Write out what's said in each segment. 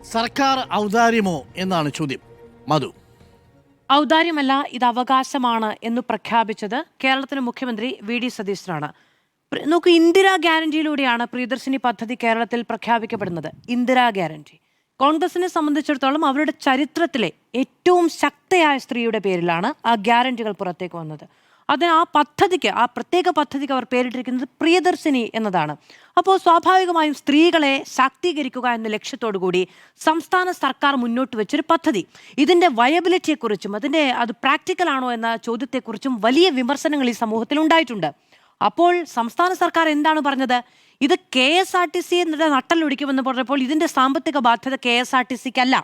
സർക്കാർ ഔദാര്യമോ എന്നാണ് ചോദ്യം. മധു. ഔദാര്യമല്ല, ഇത് അവകാശമാണ് എന്ന് പ്രഖ്യാപിച്ചത് കേരളത്തിലെ മുഖ്യമന്ത്രി വി.ഡി. സതീശനാണ്. നോക്കൂ, ഇന്ദിരാ ഗ്യാരണ്ടിയിലൂടെയാണ് പ്രിയദർശിനി പദ്ധതി കേരളത്തിൽ പ്രഖ്യാപിക്കപ്പെടുന്നത്. ഇന്ദിരാ ഗ്യാരണ്ടി കോൺഗ്രസിനെ സംബന്ധിച്ചിടത്തോളം അവരുടെ ചരിത്രത്തിലെ ഏറ്റവും ശക്തയായ സ്ത്രീയുടെ പേരിലാണ് ആ ഗ്യാരണ്ടികൾ പുറത്തേക്ക് വന്നത്. അതിന് ആ പ്രത്യേക പദ്ധതിക്ക് അവർ പേരിട്ടിരിക്കുന്നത് പ്രിയദർശിനി എന്നതാണ്. അപ്പോൾ സ്വാഭാവികമായും സ്ത്രീകളെ ശാക്തീകരിക്കുക എന്ന ലക്ഷ്യത്തോടു കൂടി സംസ്ഥാന സർക്കാർ മുന്നോട്ട് വെച്ചൊരു പദ്ധതി. ഇതിന്റെ വയബിലിറ്റിയെക്കുറിച്ചും അത് പ്രാക്ടിക്കൽ ആണോ എന്ന ചോദ്യത്തെക്കുറിച്ചും വലിയ വിമർശനങ്ങൾ ഈ സമൂഹത്തിൽ ഉണ്ടായിട്ടുണ്ട്. അപ്പോൾ സംസ്ഥാന സർക്കാർ എന്താണ് പറഞ്ഞത്? ഇത് KSRTC നട്ടലൊടിക്കുമെന്ന് പറഞ്ഞപ്പോൾ ഇതിന്റെ സാമ്പത്തിക ബാധ്യത KSRTCക്കല്ല.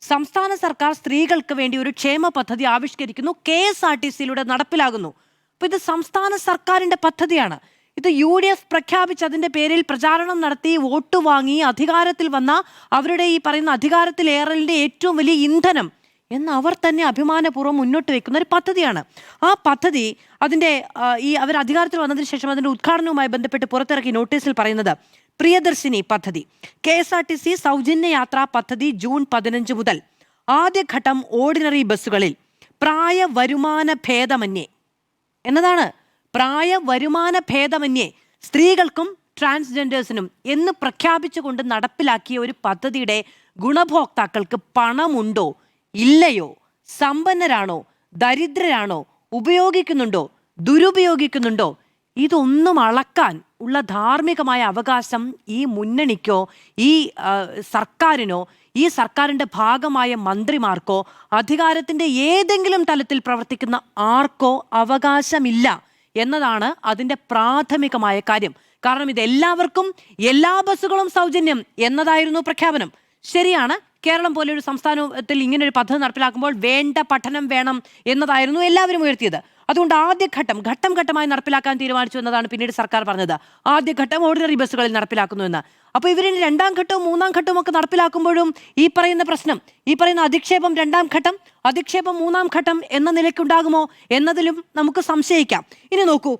സംസ്ഥാന സർക്കാർ സ്ത്രീകൾക്ക് വേണ്ടി ഒരു ക്ഷേമ പദ്ധതി ആവിഷ്കരിക്കുന്നു, KSRTCയിലൂടെ നടപ്പിലാകുന്നു. അപ്പൊ ഇത് സംസ്ഥാന സർക്കാരിന്റെ പദ്ധതിയാണ്. ഇത് UDF പ്രഖ്യാപിച്ച് അതിന്റെ പേരിൽ പ്രചാരണം നടത്തി വോട്ട് വാങ്ങി അധികാരത്തിൽ വന്ന അവരുടെ ഈ പറയുന്ന അധികാരത്തിലേറലിന്റെ ഏറ്റവും വലിയ ഇന്ധനം എന്ന് അവർ തന്നെ അഭിമാനപൂർവ്വം മുന്നോട്ട് വെക്കുന്ന ഒരു പദ്ധതിയാണ്. ആ പദ്ധതി അവർ അധികാരത്തിൽ വന്നതിന് ശേഷം അതിന്റെ ഉദ്ഘാടനവുമായി ബന്ധപ്പെട്ട് പുറത്തിറക്കിയ നോട്ടീസിൽ പറയുന്നത് പ്രിയദർശിനി പദ്ധതി, KSRTC സൗജന്യ യാത്രാ പദ്ധതി ജൂൺ 15 മുതൽ ആദ്യഘട്ടം ഓർഡിനറി ബസ്സുകളിൽ പ്രായ വരുമാന ഭേദമന്യേ എന്നതാണ്. പ്രായ വരുമാന ഭേദമന്യേ സ്ത്രീകൾക്കും ട്രാൻസ്ജെൻഡേഴ്സിനും എന്ന് പ്രഖ്യാപിച്ചുകൊണ്ട് നടപ്പിലാക്കിയ ഒരു പദ്ധതിയുടെ ഗുണഭോക്താക്കൾക്ക് പണമുണ്ടോ ഇല്ലയോ, സമ്പന്നരാണോ ദരിദ്രരാണോ, ഉപയോഗിക്കുന്നുണ്ടോ ദുരുപയോഗിക്കുന്നുണ്ടോ, ഇതൊന്നും അളക്കാൻ ഉള്ള ധാർമ്മികമായ അവകാശം ഈ മുന്നണിക്കോ ഈ സർക്കാരിനോ ഈ സർക്കാരിൻ്റെ ഭാഗമായ മന്ത്രിമാർക്കോ അധികാരത്തിൻ്റെ ഏതെങ്കിലും തലത്തിൽ പ്രവർത്തിക്കുന്ന ആർക്കോ അവകാശമില്ല എന്നതാണ് അതിൻ്റെ പ്രാഥമികമായ കാര്യം. കാരണം ഇത് എല്ലാവർക്കും എല്ലാ ബസ്സുകളും സൗജന്യം എന്നതായിരുന്നു പ്രഖ്യാപനം. ശരിയാണ്, കേരളം പോലെയൊരു സംസ്ഥാനത്തിൽ ഇങ്ങനൊരു പദ്ധതി നടപ്പിലാക്കുമ്പോൾ വേണ്ട പഠനം വേണം എന്നതായിരുന്നു എല്ലാവരും ഉയർത്തിയത്. അതുകൊണ്ട് ഘട്ടം ഘട്ടമായി നടപ്പിലാക്കാൻ തീരുമാനിച്ചു എന്നതാണ് പിന്നീട് സർക്കാർ പറഞ്ഞത്. ആദ്യഘട്ടം ഓർഡിനറി ബസ്സുകളിൽ നടപ്പിലാക്കുന്നു എന്ന്. അപ്പോൾ ഇവരിന് 2ാം ഘട്ടവും 3ാം ഘട്ടവും ഒക്കെ നടപ്പിലാക്കുമ്പോഴും ഈ പറയുന്ന പ്രശ്നം, ഈ പറയുന്ന അധിക്ഷേപം 2ാം ഘട്ടം, അധിക്ഷേപം 3ാം ഘട്ടം എന്ന നിലയ്ക്കുണ്ടാകുമോ എന്നതിലും നമുക്ക് സംശയിക്കാം. ഇനി നോക്കൂ,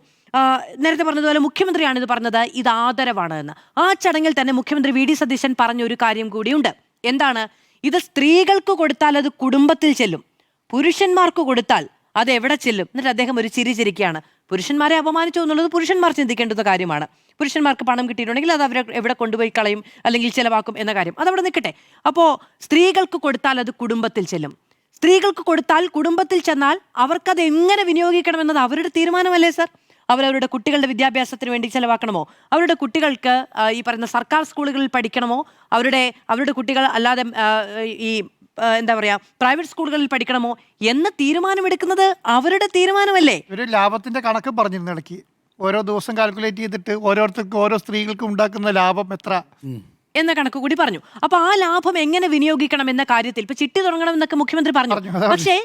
നേരത്തെ പറഞ്ഞതുപോലെ മുഖ്യമന്ത്രിയാണ് ഇത് പറഞ്ഞത്, ഇത് ആദരവാണ് എന്ന്. ആ ചടങ്ങിൽ തന്നെ മുഖ്യമന്ത്രി വി.ഡി. സതീശൻ പറഞ്ഞൊരു കാര്യം കൂടിയുണ്ട്. എന്താണ്? ഇത് സ്ത്രീകൾക്ക് കൊടുത്താൽ അത് കുടുംബത്തിൽ ചെല്ലും, പുരുഷന്മാർക്ക് കൊടുത്താൽ അത് എവിടെ ചെല്ലും? എന്നിട്ട് അദ്ദേഹം ഒരു ചിരി ചിരിക്കുകയാണ്. പുരുഷന്മാരെ അപമാനിച്ചു എന്നുള്ളത് പുരുഷന്മാർ ചിന്തിക്കേണ്ടുന്ന കാര്യമാണ്. പുരുഷന്മാർക്ക് പണം കിട്ടിയിട്ടുണ്ടെങ്കിൽ അത് അവരെ എവിടെ കൊണ്ടുപോയി കളയും അല്ലെങ്കിൽ ചിലവാക്കും എന്ന കാര്യം അതവിടെ നിൽക്കട്ടെ. അപ്പോൾ സ്ത്രീകൾക്ക് കൊടുത്താൽ അത് കുടുംബത്തിൽ ചെല്ലും. സ്ത്രീകൾക്ക് കൊടുത്താൽ കുടുംബത്തിൽ ചെന്നാൽ അവർക്കത് എങ്ങനെ വിനിയോഗിക്കണമെന്നത് അവരുടെ തീരുമാനമല്ലേ സർ? അവരവരുടെ കുട്ടികളുടെ വിദ്യാഭ്യാസത്തിന് വേണ്ടി ചെലവാക്കണമോ, അവരുടെ കുട്ടികൾക്ക് ഈ പറയുന്ന സർക്കാർ സ്കൂളുകളിൽ പഠിക്കണമോ, അവരുടെ കുട്ടികൾ അല്ലാതെ ഈ എന്താ പറയാ പ്രൈവറ്റ് സ്കൂളുകളിൽ പഠിക്കണമോ എന്ന് തീരുമാനമെടുക്കുന്നത് അവരുടെ തീരുമാനമല്ലേ? ഒരു ലാഭത്തിന്റെ കണക്ക് പറഞ്ഞിരുന്നു ഇടയ്ക്ക്. ഓരോ ദിവസം കാൽക്കുലേറ്റ് ചെയ്തിട്ട് ഓരോരുത്തർക്കും ഓരോ സ്ത്രീകൾക്കും ഉണ്ടാക്കുന്ന ലാഭം എത്ര എന്ന കണക്ക് കൂടി പറഞ്ഞു. അപ്പൊ ആ ലാഭം എങ്ങനെ വിനിയോഗിക്കണം എന്ന കാര്യത്തിൽ ഇപ്പൊ ചിട്ടി തുടങ്ങണം എന്നൊക്കെ മുഖ്യമന്ത്രി പറഞ്ഞു. പക്ഷേ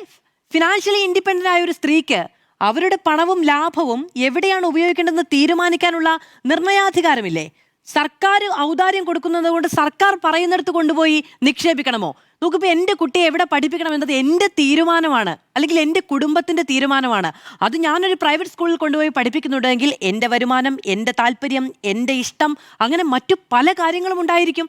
ഫിനാൻഷ്യലി ഇൻഡിപെൻഡന്റ് ആയ ഒരു സ്ത്രീക്ക് അവരുടെ പണവും ലാഭവും എവിടെയാണ് ഉപയോഗിക്കേണ്ടതെന്ന് തീരുമാനിക്കാനുള്ള നിർണയാധികാരമില്ലേ? സർക്കാർ ഔദാര്യം കൊടുക്കുന്നത് കൊണ്ട് സർക്കാർ പറയുന്നിടത്ത് കൊണ്ടുപോയി നിക്ഷേപിക്കണമോ? നോക്കിപ്പോൾ എൻ്റെ കുട്ടിയെ എവിടെ പഠിപ്പിക്കണം എന്നത് എൻ്റെ തീരുമാനമാണ്, അല്ലെങ്കിൽ എൻ്റെ കുടുംബത്തിൻ്റെ തീരുമാനമാണ്. അത് ഞാനൊരു പ്രൈവറ്റ് സ്കൂളിൽ കൊണ്ടുപോയി പഠിപ്പിക്കുന്നുണ്ടെങ്കിൽ എൻ്റെ വരുമാനം, എൻ്റെ താല്പര്യം, എൻ്റെ ഇഷ്ടം, അങ്ങനെ മറ്റു പല കാര്യങ്ങളും ഉണ്ടായിരിക്കും.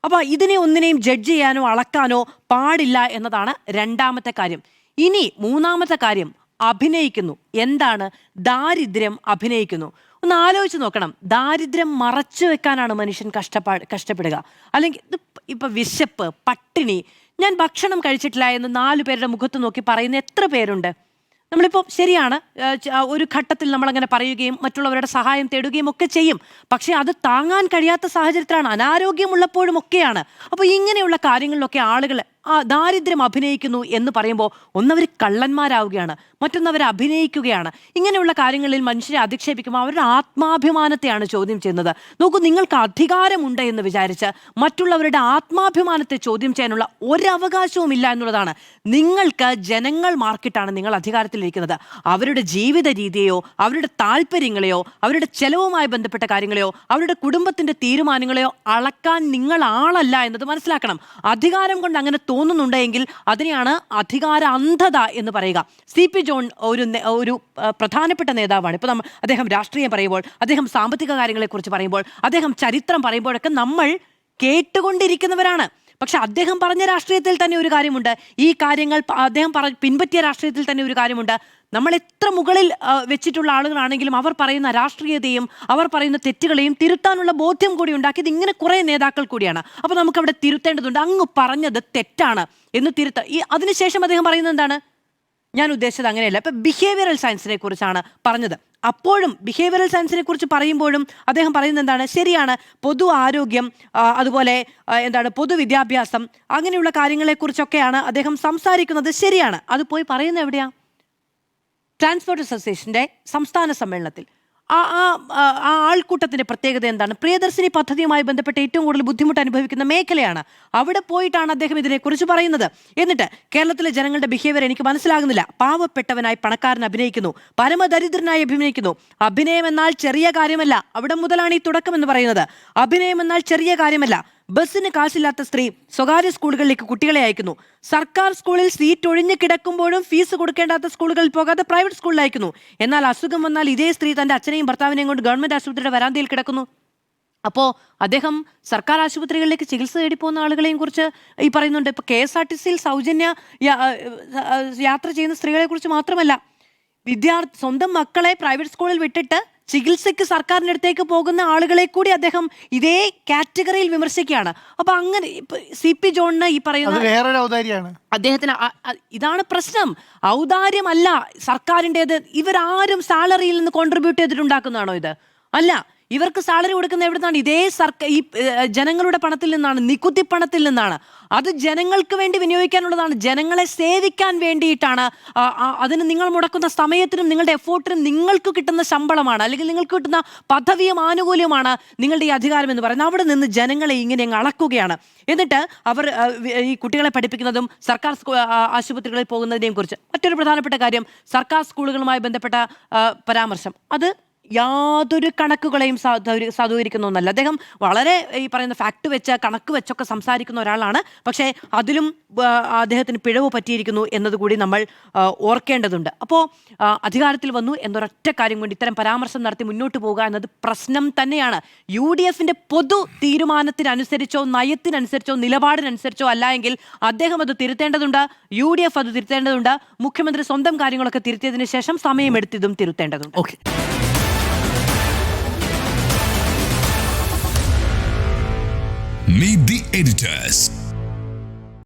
അപ്പോൾ ഇതിനെ ഒന്നിനെയും ജഡ്ജ് ചെയ്യാനോ അളക്കാനോ പാടില്ല എന്നതാണ് 2ാമത്തെ കാര്യം. ഇനി 3ാമത്തെ കാര്യം, അഭിനയിക്കുന്നു. എന്താണ്? ദാരിദ്ര്യം അഭിനയിക്കുന്നു. ഒന്ന് ആലോചിച്ച് നോക്കണം. ദാരിദ്ര്യം മറച്ചു വെക്കാനാണ് മനുഷ്യൻ കഷ്ടപ്പെടുക. അല്ലെങ്കിൽ ഇപ്പൊ വിശപ്പ്, പട്ടിണി, ഞാൻ ഭക്ഷണം കഴിച്ചിട്ടില്ല എന്ന് 4 പേരുടെ മുഖത്ത് നോക്കി പറയുന്ന എത്ര പേരുണ്ട്? നമ്മളിപ്പോൾ ശരിയാണ്, ഒരു ഘട്ടത്തിൽ നമ്മളങ്ങനെ പറയുകയും മറ്റുള്ളവരുടെ സഹായം തേടുകയും ഒക്കെ ചെയ്യും. പക്ഷെ അത് താങ്ങാൻ കഴിയാത്ത സാഹചര്യത്തിലാണ്, അനാരോഗ്യമുള്ളപ്പോഴും ഒക്കെയാണ്. അപ്പോൾ ഇങ്ങനെയുള്ള കാര്യങ്ങളിലൊക്കെ ആളുകൾ ദാരിദ്ര്യം അഭിനയിക്കുന്നു എന്ന് പറയുമ്പോൾ ഒന്നവർ കള്ളന്മാരാവുകയാണ്, മറ്റൊന്നവർ അഭിനയിക്കുകയാണ്. ഇങ്ങനെയുള്ള കാര്യങ്ങളിൽ മനുഷ്യരെ അധിക്ഷേപിക്കുമ്പോൾ അവരുടെ ആത്മാഭിമാനത്തെയാണ് ചോദ്യം ചെയ്യുന്നത്. നോക്കൂ, നിങ്ങൾക്ക് അധികാരമുണ്ട് എന്ന് വിചാരിച്ച് മറ്റുള്ളവരുടെ ആത്മാഭിമാനത്തെ ചോദ്യം ചെയ്യാനുള്ള ഒരവകാശവും ഇല്ല എന്നുള്ളതാണ്. നിങ്ങൾക്ക് ജനങ്ങൾ മാർക്കിട്ടാണ് നിങ്ങൾ അധികാരത്തിലിരിക്കുന്നത്. അവരുടെ ജീവിത രീതിയെയോ അവരുടെ താല്പര്യങ്ങളെയോ അവരുടെ ചെലവുമായി ബന്ധപ്പെട്ട കാര്യങ്ങളെയോ അവരുടെ കുടുംബത്തിന്റെ തീരുമാനങ്ങളെയോ അളക്കാൻ നിങ്ങൾ ആളല്ല എന്നത് മനസ്സിലാക്കണം. അധികാരം കൊണ്ട് അങ്ങനെ തോന്നുന്നുണ്ടെങ്കിൽ അതിനെയാണ് അധികാര അന്ധത എന്ന് പറയുക. CP ജോൺ ഒരു പ്രധാനപ്പെട്ട നേതാവാണ്. ഇപ്പോൾ അദ്ദേഹം രാഷ്ട്രീയം പറയുമ്പോൾ, അദ്ദേഹം സാമ്പത്തിക കാര്യങ്ങളെക്കുറിച്ച് പറയുമ്പോൾ, അദ്ദേഹം ചരിത്രം പറയുമ്പോഴൊക്കെ നമ്മൾ കേട്ടുകൊണ്ടിരിക്കുന്നവരാണ്. പക്ഷെ അദ്ദേഹം പറഞ്ഞ രാഷ്ട്രീയത്തിൽ തന്നെ ഒരു കാര്യമുണ്ട്, ഈ കാര്യങ്ങൾ അദ്ദേഹം പിൻപറ്റിയ രാഷ്ട്രീയത്തിൽ തന്നെ ഒരു കാര്യമുണ്ട്. നമ്മൾ എത്ര മുകളിൽ വെച്ചിട്ടുള്ള ആളുകളാണെങ്കിലും അവർ പറയുന്ന രാഷ്ട്രീയതയും അവർ പറയുന്ന തെറ്റുകളെയും തിരുത്താനുള്ള ബോധ്യം കൂടി ഉണ്ടാക്കിയത് ഇങ്ങനെ കുറേ നേതാക്കൾ കൂടിയാണ്. അപ്പോൾ നമുക്കവിടെ തിരുത്തേണ്ടതുണ്ട്. അങ്ങ് പറഞ്ഞത് തെറ്റാണ് എന്ന് അതിനുശേഷം അദ്ദേഹം പറയുന്നത് എന്താണ്? ഞാൻ ഉദ്ദേശിച്ചത് അങ്ങനെയല്ല. ഇപ്പം ബിഹേവിയറൽ സയൻസിനെ കുറിച്ചാണ് പറഞ്ഞത്. അപ്പോഴും ബിഹേവിയറൽ സയൻസിനെ കുറിച്ച് പറയുമ്പോഴും അദ്ദേഹം പറയുന്നത് എന്താണ്? ശരിയാണ്, പൊതു ആരോഗ്യം, അതുപോലെ പൊതുവിദ്യാഭ്യാസം, അങ്ങനെയുള്ള കാര്യങ്ങളെക്കുറിച്ചൊക്കെയാണ് അദ്ദേഹം സംസാരിക്കുന്നത്. ശരിയാണ്. അത് പോയി പറയുന്നത് എവിടെയാ? ട്രാൻസ്പോർട്ട് അസോസിയേഷൻ്റെ സംസ്ഥാന സമ്മേളനത്തിൽ. ആ ആൾക്കൂട്ടത്തിന്റെ പ്രത്യേകത എന്താണ്? പ്രിയദർശിനി പദ്ധതിയുമായി ബന്ധപ്പെട്ട് ഏറ്റവും കൂടുതൽ ബുദ്ധിമുട്ട് അനുഭവിക്കുന്ന മേഖലയാണ്. അവിടെ പോയിട്ടാണ് അദ്ദേഹം ഇതിനെക്കുറിച്ച് പറയുന്നത്. എന്നിട്ട് കേരളത്തിലെ ജനങ്ങളുടെ ബിഹേവിയർ എനിക്ക് മനസ്സിലാകുന്നില്ല. പാവപ്പെട്ടവനായി പണക്കാരൻ അഭിനയിക്കുന്നു, പരമദരിദ്രനായി അഭിനയിക്കുന്നു. അഭിനയം എന്നാൽ ചെറിയ കാര്യമല്ല. അവിടെ മുതലാണ് ഈ തുടക്കം എന്ന് പറയുന്നത്. അഭിനയം എന്നാൽ ചെറിയ കാര്യമല്ല. ബസ്സിന് കാശില്ലാത്ത സ്ത്രീ സ്വകാര്യ സ്കൂളുകളിലേക്ക് കുട്ടികളെ അയക്കുന്നു. സർക്കാർ സ്കൂളിൽ സീറ്റ് ഒഴിഞ്ഞു കിടക്കുമ്പോഴും ഫീസ് കൊടുക്കേണ്ടാത്ത സ്കൂളുകളിൽ പോകാതെ പ്രൈവറ്റ് സ്കൂളിൽ അയക്കുന്നു. എന്നാൽ അസുഖം വന്നാൽ ഇതേ സ്ത്രീ തന്റെ അച്ഛനെയും ഭർത്താവിനെയും കൊണ്ട് ഗവൺമെന്റ് ആശുപത്രിയുടെ വരാന്തയിൽ കിടക്കുന്നു. അപ്പോൾ അദ്ദേഹം സർക്കാർ ആശുപത്രികളിലേക്ക് ചികിത്സ തേടി പോകുന്ന ആളുകളെയും കുറിച്ച് ഈ പറയുന്നുണ്ട്. ഇപ്പൊ KSRTCയിൽ സൗജന്യ യാത്ര ചെയ്യുന്ന സ്ത്രീകളെ കുറിച്ച് മാത്രമല്ല, സ്വന്തം മക്കളെ പ്രൈവറ്റ് സ്കൂളിൽ വിട്ടിട്ട് ചികിത്സയ്ക്ക് സർക്കാരിൻ്റെ അടുത്തേക്ക് പോകുന്ന ആളുകളെ കൂടി അദ്ദേഹം ഇതേ കാറ്റഗറിയിൽ വിമർശിക്കുകയാണ്. അപ്പൊ അങ്ങനെ CP ജോണിന് ഈ പറയുന്ന അദ്ദേഹത്തിന് ഇതാണ് പ്രശ്നം. ഔദാര്യമല്ല സർക്കാരിൻ്റെത്. ഇവരാരും സാലറിയിൽ നിന്ന് കോൺട്രിബ്യൂട്ട് ചെയ്തിട്ടുണ്ടാക്കുന്നതാണോ ഇത്? അല്ല. ഇവർക്ക് സാലറി കൊടുക്കുന്ന എവിടുന്നാണ്? ഇതേ ഈ ജനങ്ങളുടെ പണത്തിൽ നിന്നാണ്, നികുതി പണത്തിൽ നിന്നാണ്. അത് ജനങ്ങൾക്ക് വേണ്ടി വിനിയോഗിക്കാനുള്ളതാണ്, ജനങ്ങളെ സേവിക്കാൻ വേണ്ടിയിട്ടാണ്. അതിന് നിങ്ങൾ മുടക്കുന്ന സമയത്തിനും നിങ്ങളുടെ എഫോർട്ടിനും നിങ്ങൾക്ക് കിട്ടുന്ന ശമ്പളമാണ്, അല്ലെങ്കിൽ നിങ്ങൾക്ക് കിട്ടുന്ന പദവിയും ആനുകൂല്യമാണ് നിങ്ങളുടെ ഈ അധികാരം എന്ന് പറയുന്നത്. അവിടെ നിന്ന് ജനങ്ങളെ ഇങ്ങനെ അങ്ങ് അളക്കുകയാണ്. എന്നിട്ട് അവർ ഈ കുട്ടികളെ പഠിപ്പിക്കുന്നതും സർക്കാർ ആശുപത്രികളിൽ പോകുന്നതിനെയും കുറിച്ച് മറ്റൊരു പ്രധാനപ്പെട്ട കാര്യം, സർക്കാർ സ്കൂളുകളുമായി ബന്ധപ്പെട്ട പരാമർശം. അത് യാതൊരു കണക്കുകളെയും സാധൂകരിക്കുന്ന ഒന്നല്ല. അദ്ദേഹം വളരെ ഈ പറയുന്ന ഫാക്ട് വെച്ച് കണക്ക് വെച്ചൊക്കെ സംസാരിക്കുന്ന ഒരാളാണ്. പക്ഷേ അതിലും അദ്ദേഹത്തിന് പിഴവ് പറ്റിയിരിക്കുന്നു എന്നതുകൂടി നമ്മൾ ഓർക്കേണ്ടതുണ്ട്. അപ്പോൾ അധികാരത്തിൽ വന്നു എന്നൊരൊറ്റ കാര്യം കൊണ്ട് ഇത്തരം പരാമർശം നടത്തി മുന്നോട്ട് പോകുക എന്നത് പ്രശ്നം തന്നെയാണ്. UDFന്റെ പൊതു തീരുമാനത്തിനനുസരിച്ചോ നയത്തിനനുസരിച്ചോ നിലപാടിനനുസരിച്ചോ അല്ല എങ്കിൽ അദ്ദേഹം അത് തിരുത്തേണ്ടതുണ്ട്, UDF അത് തിരുത്തേണ്ടതുണ്ട്, മുഖ്യമന്ത്രി സ്വന്തം കാര്യങ്ങളൊക്കെ തിരുത്തിയതിനു ശേഷം സമയമെടുത്തതും തിരുത്തേണ്ടതുണ്ട്. ഓക്കെ. Meet the editors.